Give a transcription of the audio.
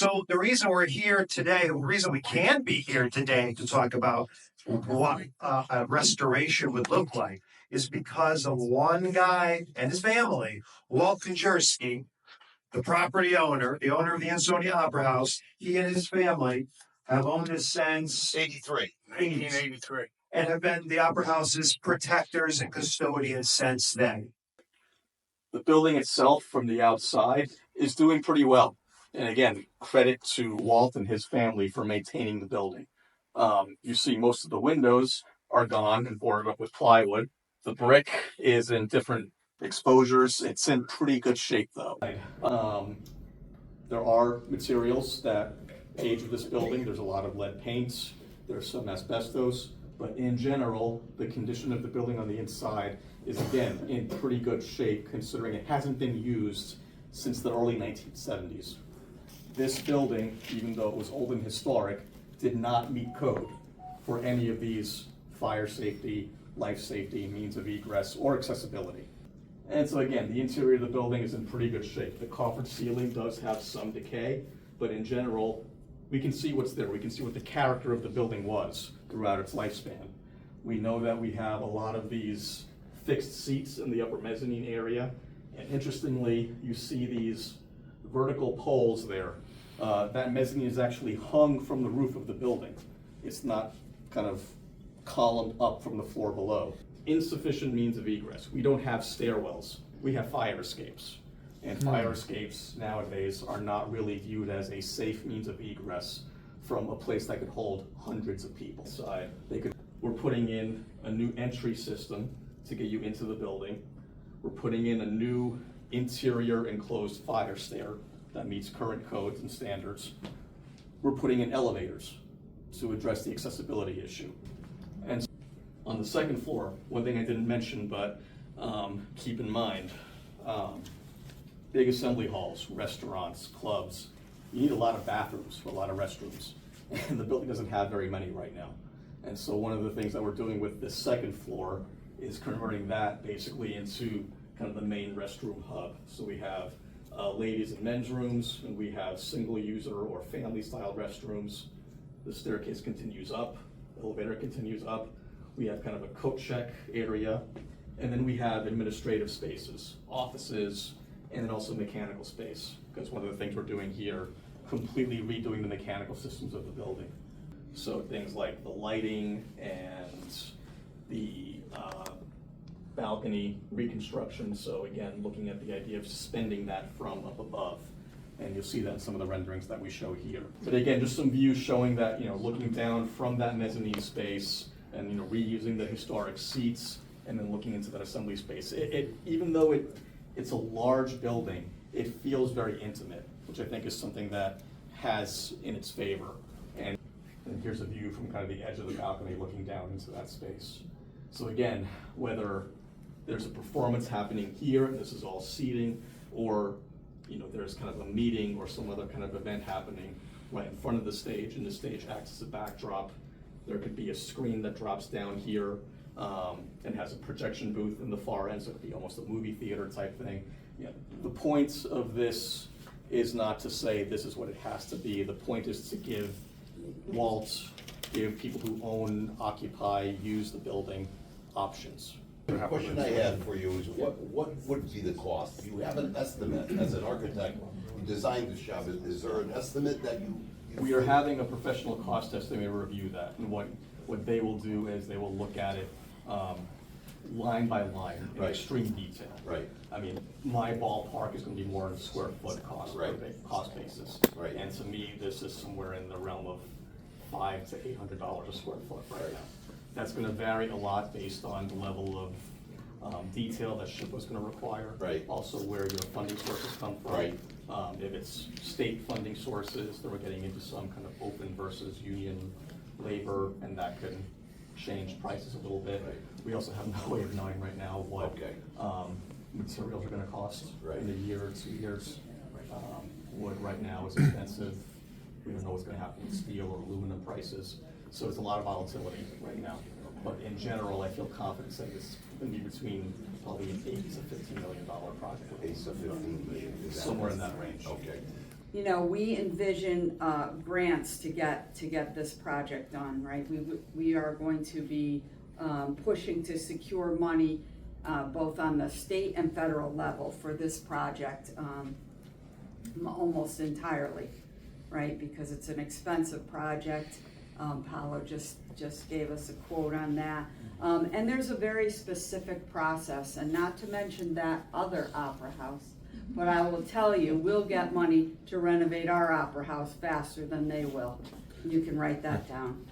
So the reason we're here today, the reason we can be here today to talk about what a restoration would look like is because of one guy and his family, Walt Konjursky, the property owner, the owner of the Ansonia Opera House. He and his family have owned it since 1983. And have been the Opera House's protectors and custodians since then. The building itself from the outside is doing pretty well. And again, credit to Walt and his family for maintaining the building. You see most of the windows are gone and boarded up with plywood. The brick is in different exposures. It's in pretty good shape though. There are materials that age with this building. There's a lot of lead paints. There's some asbestos. But in general, the condition of the building on the inside is again in pretty good shape considering it hasn't been used since the early 1970s. This building, even though it was old and historic, did not meet code for any of these fire safety, life safety, means of egress, or accessibility. And so again, the interior of the building is in pretty good shape. The coffered ceiling does have some decay, but in general, we can see what's there. We can see what the character of the building was throughout its lifespan. We know that we have a lot of these fixed seats in the upper mezzanine area. And interestingly, you see these vertical poles there. That mezzanine is actually hung from the roof of the building. It's not kind of columned up from the floor below. Insufficient means of egress. We don't have stairwells. We have fire escapes. And fire escapes nowadays are not really viewed as a safe means of egress from a place that could hold hundreds of people. We're putting in a new entry system to get you into the building. We're putting in a new interior enclosed fire stair that meets current codes and standards. We're putting in elevators to address the accessibility issue. And on the second floor, one thing I didn't mention, but keep in mind, big assembly halls, restaurants, clubs, you need a lot of bathrooms, a lot of restrooms. And the building doesn't have very many right now. And so one of the things that we're doing with this second floor is converting that basically into kind of the main restroom hub. So we have ladies and men's rooms, and we have single user or family style restrooms. The staircase continues up, elevator continues up. We have kind of a coat check area, and then we have administrative spaces, offices, and then also mechanical space, because one of the things we're doing here, completely redoing the mechanical systems of the building. So things like the lighting and the balcony reconstruction. So again, looking at the idea of suspending that from up above. And you'll see that in some of the renderings that we show here. But again, just some views showing that, looking down from that mezzanine space and, reusing the historic seats and then looking into that assembly space. Even though it's a large building, it feels very intimate, which I think is something that has in its favor. And here's a view from kind of the edge of the balcony looking down into that space. So again, whether there's a performance happening here, and this is all seating, or there's kind of a meeting or some other kind of event happening right in front of the stage, and the stage acts as a backdrop. There could be a screen that drops down here and has a projection booth in the far end, so it could be almost a movie theater type thing. The point of this is not to say this is what it has to be. The point is to give people who own, occupy, use the building options. The question I had for you is what would be the cost? You have an estimate as an architect, you designed the shop. Is there an estimate that you We are having a professional cost estimator review that, and what they will do is they will look at it line by line in extreme detail. Right. I mean, my ballpark is going to be more in square foot cost, cost basis. Right. And to me, this is somewhere in the realm of $500 to $800 a square foot right now. That's going to vary a lot based on the level of detail that SHPO is going to require. Right. Also, where your funding sources come from. Right. If it's state funding sources, then we're getting into some kind of open versus union labor, and that could change prices a little bit. Right. We also have no way of knowing right now what materials are going to cost in a year or 2 years. Wood right now is expensive. We don't know what's going to happen with steel or aluminum prices. So there's a lot of volatility right now. But in general, I feel confident saying this is going to be between probably an $8 to $15 million project. 8 to 15 million. Somewhere in that range. Okay. you know, we envision grants to get this project done, right? We are going to be pushing to secure money both on the state and federal level for this project almost entirely, right? Because it's an expensive project. Paolo just gave us a quote on that. And there's a very specific process, and not to mention that other opera house. But I will tell you, we'll get money to renovate our opera house faster than they will. You can write that down.